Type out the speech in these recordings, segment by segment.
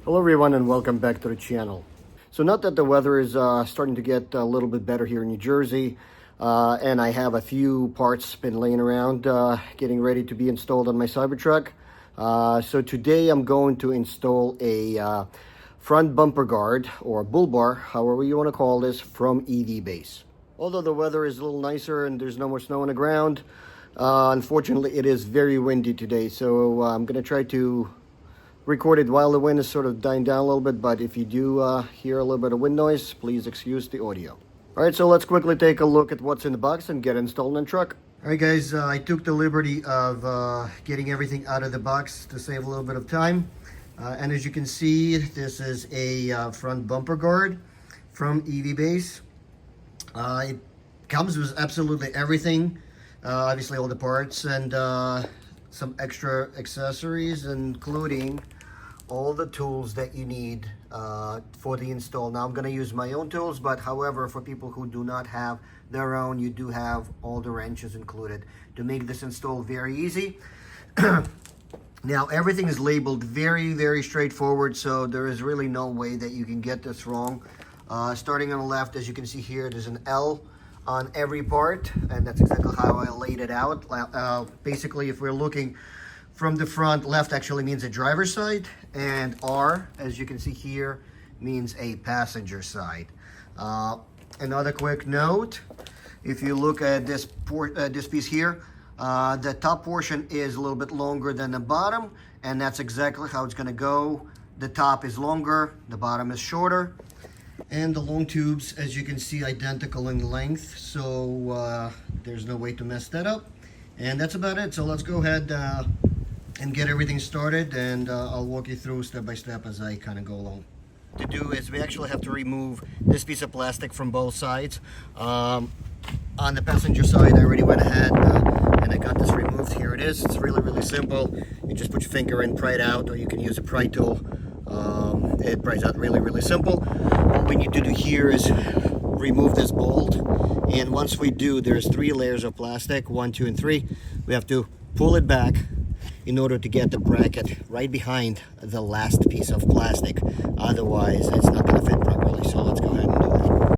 Hello everyone and welcome back to the channel. So now that the weather is starting to get a little bit better here in New Jersey, and I have a few parts been laying around getting ready to be installed on my Cybertruck. So today I'm going to install a front bumper guard or bull bar, however you want to call this, from EVBASE. Although the weather is a little nicer and there's no more snow on the ground, unfortunately it is very windy today, so I'm going to try to recorded while the wind is sort of dying down a little bit, but if you do hear a little bit of wind noise, please excuse the audio. All right, so let's quickly take a look at what's in the box and get it installed in the truck. All right, guys, I took the liberty of getting everything out of the box to save a little bit of time. And as you can see, this is a front bumper guard from EVBASE. It comes with absolutely everything, obviously all the parts and some extra accessories, including all the tools that you need for the install. Now I'm going to use my own tools, but however, for people who do not have their own, you do have all the wrenches included to make this install very easy. Now everything is labeled very straightforward, so there is really no way that you can get this wrong. Starting on the left, as you can see here, there's an L on every part, and that's exactly how I laid it out. Basically, if we're looking from the front, left actually means a driver's side, and R, as you can see here, means a passenger side. Another quick note, if you look at this piece here, the top portion is a little bit longer than the bottom, and that's exactly how it's going to go. The top is longer, the bottom is shorter. And the long tubes, as you can see, identical in length, so there's no way to mess that up. And that's about it. So let's go ahead and get everything started, and I'll walk you through step by step as I kind of go along. To do is we actually have to remove this piece of plastic from both sides. On the passenger side, I already went ahead and I got this removed. Here it is. It's really simple. You just put your finger in, pry it out, or you can use a pry tool. It pries out really simple. What we need to do here is remove this bolt, and once we do, there's 3 layers of plastic, 1, 2, and 3. We have to pull it back in order to get the bracket right behind the last piece of plastic. Otherwise, it's not going to fit properly. So let's go ahead and do that.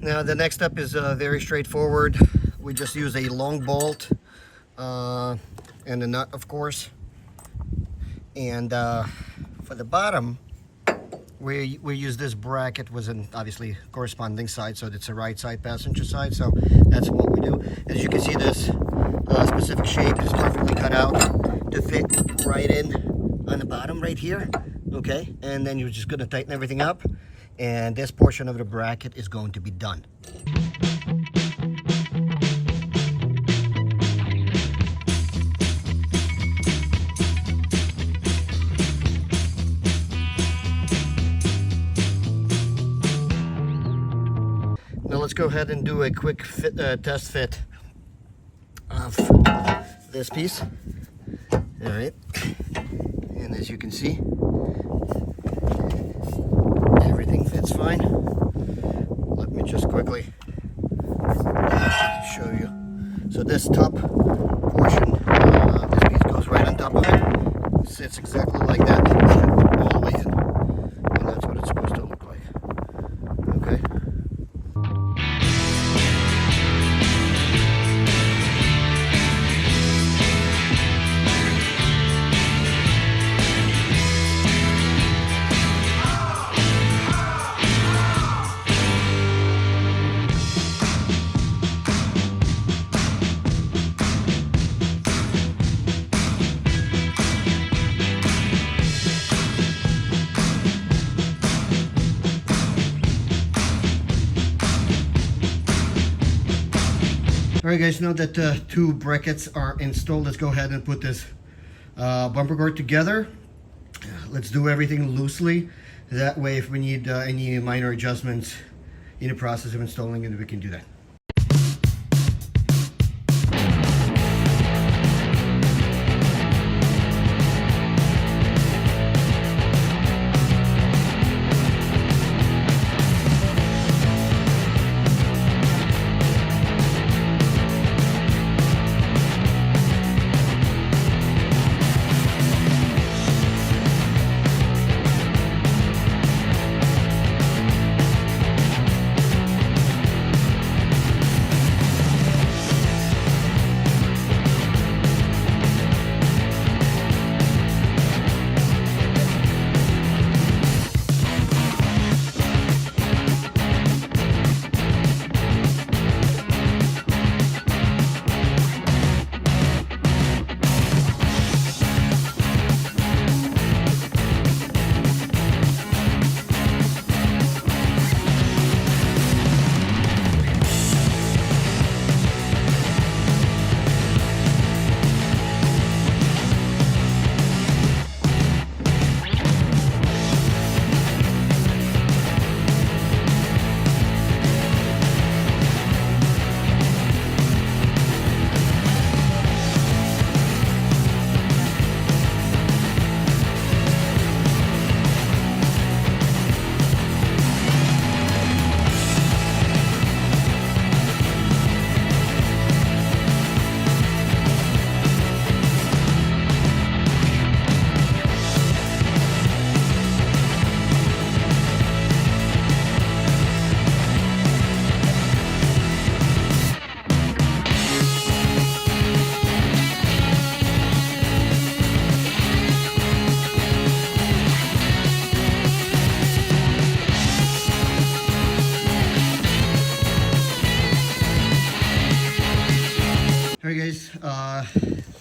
Now the next step is very straightforward. We just use a long bolt and a nut, of course. And for the bottom, we use this bracket with an obviously corresponding side, so it's a right side, passenger side. So that's what we do. As you can see, this specific shape is perfectly cut out to fit right in on the bottom right here. Okay, and then you're just going to tighten everything up, and this portion of the bracket is going to be done. Now let's go ahead and do a quick test fit of this piece. All right, and as you can see, everything fits fine. Let me just quickly show you. So this top portion, this piece goes right on top of it. Sits exactly like that, all the way in. And that's what it's supposed to look like. Okay. Alright guys, now that 2 brackets are installed, let's go ahead and put this bumper guard together. Let's do everything loosely. That way, if we need any minor adjustments in the process of installing it, we can do that.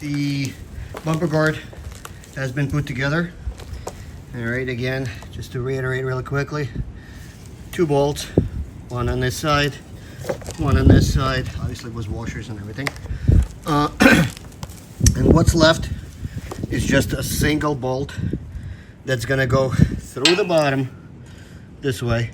the bumper guard has been put together. All right, again, just to reiterate really quickly, 2 bolts, one on this side, one on this side, obviously with washers and everything. And what's left is just a single bolt that's gonna go through the bottom this way.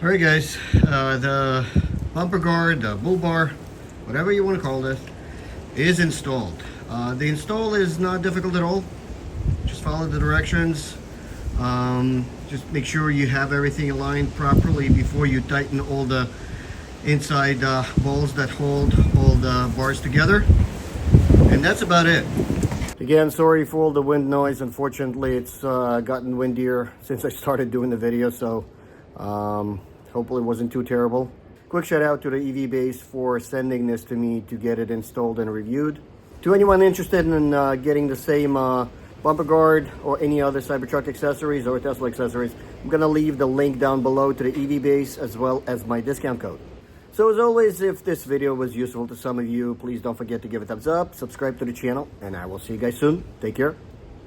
Alright guys, the bumper guard, the bull bar, whatever you want to call this, is installed. The install is not difficult at all. Just follow the directions. Just make sure you have everything aligned properly before you tighten all the inside balls that hold all the bars together. And that's about it. Again, sorry for all the wind noise. Unfortunately, it's gotten windier since I started doing the video, so hopefully it wasn't too terrible. Quick shout out to the EVBASE for sending this to me to get it installed and reviewed. To anyone interested in getting the same bumper guard or any other Cybertruck accessories or Tesla accessories, I'm gonna leave the link down below to the EVBASE as well as my discount code. So as always, if this video was useful to some of you, please don't forget to give it a thumbs up, subscribe to the channel, and I will see you guys soon. Take care.